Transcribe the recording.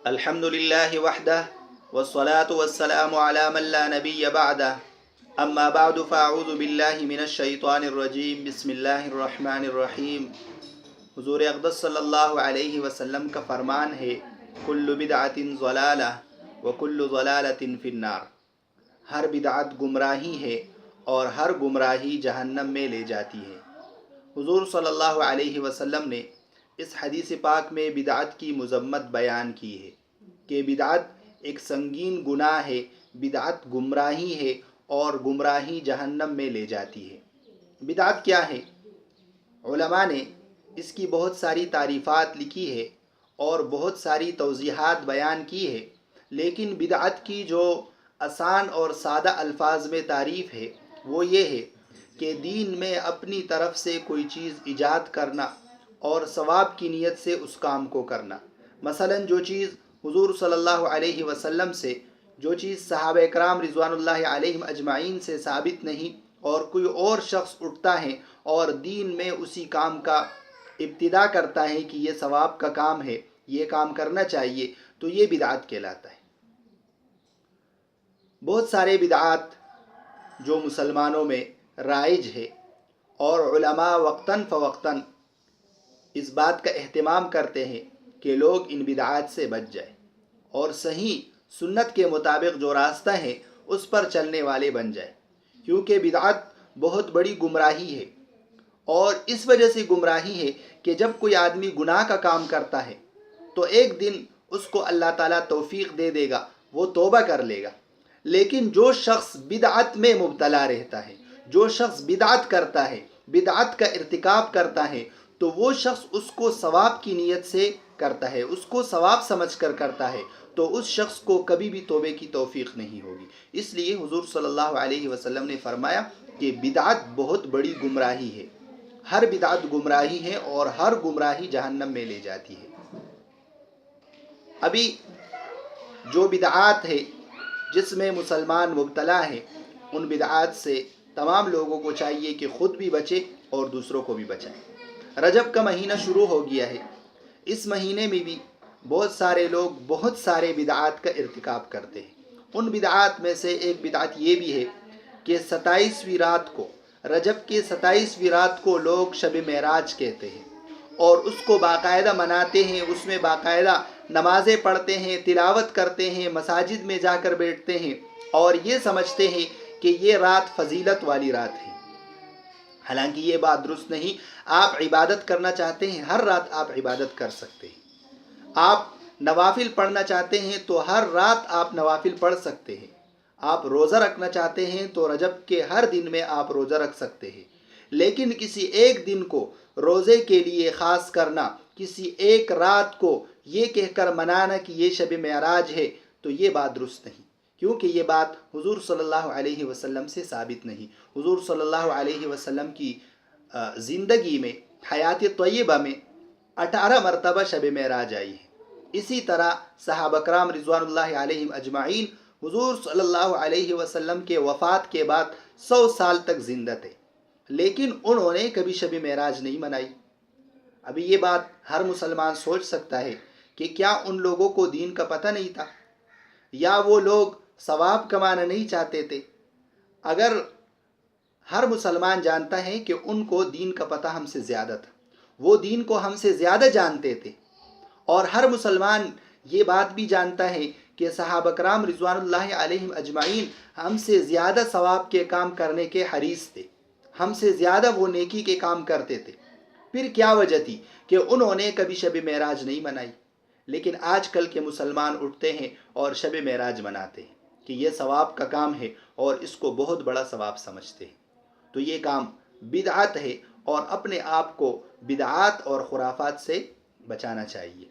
الحمد للہ وحدہ والصلاة والسلام علی من لا نبی بعدہ اما بعد فاعوذ باللہ من الشیطان الرجیم بسم اللہ الرحمن الرحیم۔ حضور اقدس صلی اللہ علیہ وسلم کا فرمان ہے کل بدعۃ ضلالہ وکل ضلالۃ فی النار۔ ہر بدعت گمراہی ہے اور ہر گمراہی جہنم میں لے جاتی ہے۔ حضور صلی اللہ علیہ وسلم نے اس حدیث پاک میں بدعت کی مذمت بیان کی ہے کہ بدعت ایک سنگین گناہ ہے، بدعت گمراہی ہے اور گمراہی جہنم میں لے جاتی ہے۔ بدعت کیا ہے؟ علماء نے اس کی بہت ساری تعریفات لکھی ہے اور بہت ساری توضیحات بیان کی ہے، لیکن بدعت کی جو آسان اور سادہ الفاظ میں تعریف ہے وہ یہ ہے کہ دین میں اپنی طرف سے کوئی چیز ایجاد کرنا اور ثواب کی نیت سے اس کام کو کرنا۔ مثلا جو چیز حضور صلی اللہ علیہ وسلم سے، جو چیز صحابہ اکرام رضوان اللہ علیہم اجمعین سے ثابت نہیں، اور کوئی اور شخص اٹھتا ہے اور دین میں اسی کام کا ابتدا کرتا ہے کہ یہ ثواب کا کام ہے، یہ کام کرنا چاہیے، تو یہ بدعت کہلاتا ہے۔ بہت سارے بدعات جو مسلمانوں میں رائج ہے اور علماء وقتاً فوقتاً اس بات کا اہتمام کرتے ہیں کہ لوگ ان بدعات سے بچ جائیں اور صحیح سنت کے مطابق جو راستہ ہے اس پر چلنے والے بن جائیں، کیونکہ بدعت بہت بڑی گمراہی ہے، اور اس وجہ سے گمراہی ہے کہ جب کوئی آدمی گناہ کا کام کرتا ہے تو ایک دن اس کو اللہ تعالیٰ توفیق دے دے گا، وہ توبہ کر لے گا، لیکن جو شخص بدعت میں مبتلا رہتا ہے، جو شخص بدعت کرتا ہے، بدعت کا ارتکاب کرتا ہے، تو وہ شخص اس کو ثواب کی نیت سے کرتا ہے، اس کو ثواب سمجھ کر کرتا ہے، تو اس شخص کو کبھی بھی توبے کی توفیق نہیں ہوگی۔ اس لیے حضور صلی اللہ علیہ وسلم نے فرمایا کہ بدعت بہت بڑی گمراہی ہے، ہر بدعت گمراہی ہے اور ہر گمراہی جہنم میں لے جاتی ہے۔ ابھی جو بدعات ہے جس میں مسلمان مبتلا ہے، ان بدعات سے تمام لوگوں کو چاہیے کہ خود بھی بچے اور دوسروں کو بھی بچائیں۔ رجب کا مہینہ شروع ہو گیا ہے، اس مہینے میں بھی بہت سارے لوگ بہت سارے بدعات کا ارتکاب کرتے ہیں۔ ان بدعات میں سے ایک بدعت یہ بھی ہے کہ 27ویں رات کو، رجب کے 27ویں رات کو لوگ شب معراج کہتے ہیں اور اس کو باقاعدہ مناتے ہیں، اس میں باقاعدہ نمازیں پڑھتے ہیں، تلاوت کرتے ہیں، مساجد میں جا کر بیٹھتے ہیں اور یہ سمجھتے ہیں کہ یہ رات فضیلت والی رات ہے۔ حالانکہ یہ بات درست نہیں۔ آپ عبادت کرنا چاہتے ہیں، ہر رات آپ عبادت کر سکتے ہیں۔ آپ نوافل پڑھنا چاہتے ہیں تو ہر رات آپ نوافل پڑھ سکتے ہیں۔ آپ روزہ رکھنا چاہتے ہیں تو رجب کے ہر دن میں آپ روزہ رکھ سکتے ہیں، لیکن کسی ایک دن کو روزے کے لیے خاص کرنا، کسی ایک رات کو یہ کہہ کر منانا کہ یہ شب معراج ہے، تو یہ بات درست نہیں، کیونکہ یہ بات حضور صلی اللہ علیہ وسلم سے ثابت نہیں۔ حضور صلی اللہ علیہ وسلم کی زندگی میں، حیات طیبہ میں 18 مرتبہ شب معراج آئی ہے۔ اسی طرح صحابہ کرام رضوان اللہ علیہم اجمعین حضور صلی اللہ علیہ وسلم کے وفات کے بعد 100 سال تک زندہ تھے، لیکن انہوں نے کبھی شب معراج نہیں منائی۔ ابھی یہ بات ہر مسلمان سوچ سکتا ہے کہ کیا ان لوگوں کو دین کا پتہ نہیں تھا، یا وہ لوگ ثواب کمانا نہیں چاہتے تھے؟ اگر ہر مسلمان جانتا ہے کہ ان کو دین کا پتہ ہم سے زیادہ تھا، وہ دین کو ہم سے زیادہ جانتے تھے، اور ہر مسلمان یہ بات بھی جانتا ہے کہ صحابہ کرام رضوان اللہ علیہم اجمعین ہم سے زیادہ ثواب کے کام کرنے کے حریص تھے، ہم سے زیادہ وہ نیکی کے کام کرتے تھے، پھر کیا وجہ تھی کہ انہوں نے کبھی شب معراج نہیں منائی؟ لیکن آج کل کے مسلمان اٹھتے ہیں اور شب معراج مناتے ہیں کہ یہ ثواب کا کام ہے اور اس کو بہت بڑا ثواب سمجھتے ہیں۔ تو یہ کام بدعت ہے اور اپنے آپ کو بدعات اور خرافات سے بچانا چاہیے۔